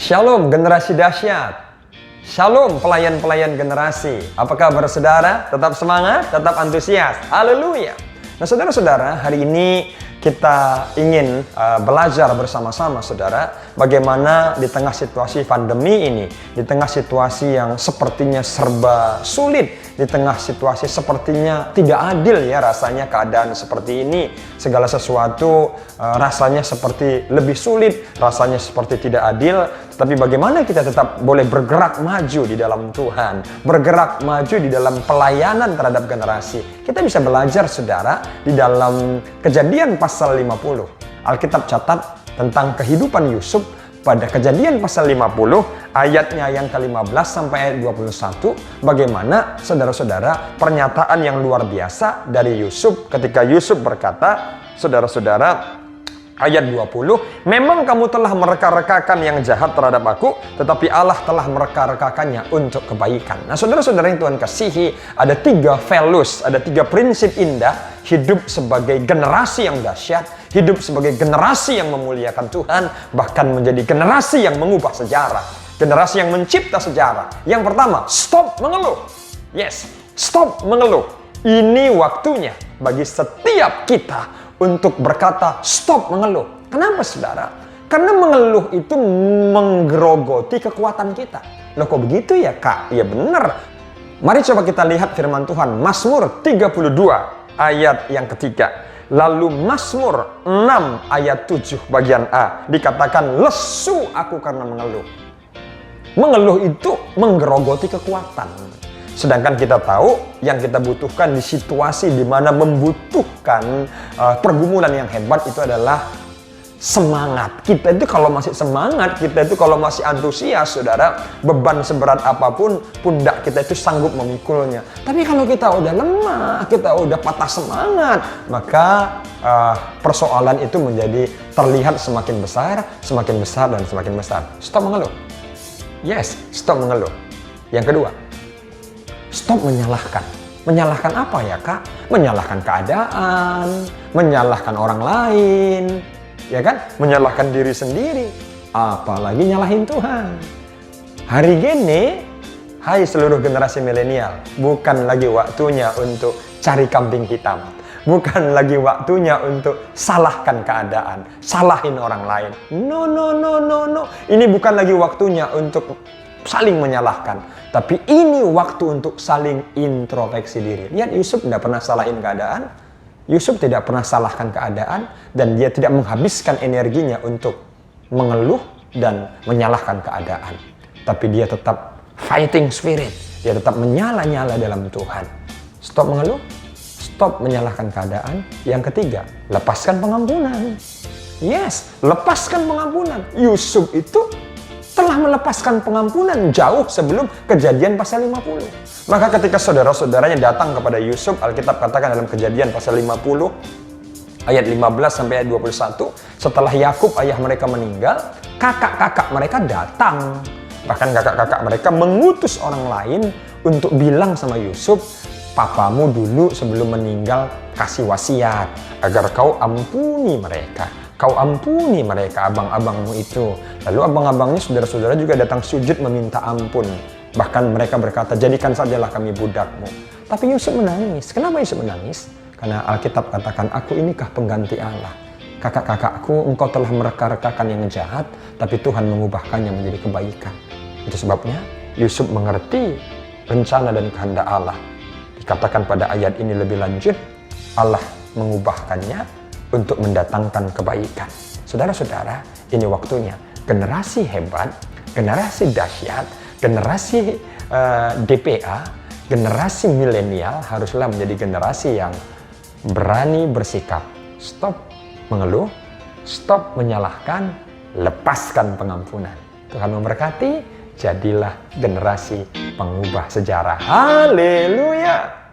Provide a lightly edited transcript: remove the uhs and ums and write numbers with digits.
Shalom generasi dahsyat. Shalom pelayan-pelayan generasi. Apa kabar saudara? Tetap semangat, tetap antusias. Haleluya. Nah saudara-saudara, hari ini kita ingin belajar bersama-sama saudara, bagaimana di tengah situasi pandemi ini, di tengah situasi yang sepertinya serba sulit, di tengah situasi sepertinya tidak adil ya rasanya keadaan seperti ini, segala sesuatu rasanya seperti lebih sulit, rasanya seperti tidak adil, tetapi bagaimana kita tetap boleh bergerak maju di dalam Tuhan, bergerak maju di dalam pelayanan terhadap generasi. Kita bisa belajar saudara di dalam Kejadian pasal 50. Alkitab catat tentang kehidupan Yusuf pada Kejadian pasal 50 ayatnya yang ke-15 sampai ayat 21, bagaimana saudara-saudara pernyataan yang luar biasa dari Yusuf ketika Yusuf berkata, saudara-saudara, ayat 20, memang kamu telah mereka-rekakan yang jahat terhadap aku, tetapi Allah telah mereka-rekakannya untuk kebaikan. Nah saudara-saudara yang Tuhan kasihi, ada 3 values, ada 3 prinsip indah hidup sebagai generasi yang dahsyat, hidup sebagai generasi yang memuliakan Tuhan, bahkan menjadi generasi yang mengubah sejarah, generasi yang mencipta sejarah. Yang pertama, stop mengeluh. Yes, stop mengeluh. Ini waktunya bagi setiap kita untuk berkata stop mengeluh. Kenapa saudara? Karena mengeluh itu menggerogoti kekuatan kita. Loh kok begitu ya kak? Ya benar. Mari coba kita lihat firman Tuhan. Mazmur 32 ayat yang ketiga. Lalu Mazmur 6 ayat 7 bagian A. Dikatakan lesu aku karena mengeluh. Mengeluh itu menggerogoti kekuatan. Sedangkan kita tahu yang kita butuhkan di situasi di mana membutuhkan pergumulan yang hebat itu adalah semangat. Kita itu kalau masih semangat, kita itu kalau masih antusias, saudara, beban seberat apapun, pundak kita itu sanggup memikulnya. Tapi kalau kita udah lemah, kita udah patah semangat, maka persoalan itu menjadi terlihat semakin besar, dan semakin besar. Stop mengeluh. Yes, stop mengeluh. Yang kedua, stop menyalahkan. Menyalahkan apa ya kak? Menyalahkan keadaan, menyalahkan orang lain, ya kan? Menyalahkan diri sendiri, apalagi nyalahin Tuhan. Hari gini, hai seluruh generasi milenial, bukan lagi waktunya untuk cari kambing hitam. Bukan lagi waktunya untuk salahkan keadaan, salahin orang lain. No. Ini bukan lagi waktunya untuk saling menyalahkan, tapi ini waktu untuk saling introspeksi diri. Lihat, Yusuf tidak pernah salahin keadaan, Yusuf tidak pernah salahkan keadaan, dan dia tidak menghabiskan energinya untuk mengeluh dan menyalahkan keadaan. Tapi dia tetap fighting spirit, dia tetap menyala-nyala dalam Tuhan. Stop mengeluh, stop menyalahkan keadaan. Yang ketiga, lepaskan pengampunan. Yes, lepaskan pengampunan. Yusuf itu telah melepaskan pengampunan jauh sebelum Kejadian pasal 50. Maka ketika saudara-saudaranya datang kepada Yusuf, Alkitab katakan dalam Kejadian pasal 50 ayat 15 sampai ayat 21, setelah Yakub ayah mereka meninggal, kakak-kakak mereka datang. Bahkan kakak-kakak mereka mengutus orang lain untuk bilang sama Yusuf, papamu dulu sebelum meninggal kasih wasiat agar kau ampuni mereka. Kau ampuni mereka, abang-abangmu itu. Lalu abang-abangnya, saudara-saudara juga datang sujud meminta ampun. Bahkan mereka berkata, jadikan sajalah kami budakmu. Tapi Yusuf menangis. Kenapa Yusuf menangis? Karena Alkitab katakan, aku inikah pengganti Allah. Kakak-kakakku, engkau telah mereka-rekakan yang jahat, tapi Tuhan mengubahkannya menjadi kebaikan. Itu sebabnya Yusuf mengerti rencana dan kehendak Allah. Dikatakan pada ayat ini lebih lanjut, Allah mengubahkannya untuk mendatangkan kebaikan. Saudara-saudara, ini waktunya generasi hebat, generasi dahsyat, generasi DPA, generasi milenial haruslah menjadi generasi yang berani bersikap. Stop mengeluh, stop menyalahkan, lepaskan pengampunan. Tuhan memberkati, jadilah generasi pengubah sejarah. Haleluya!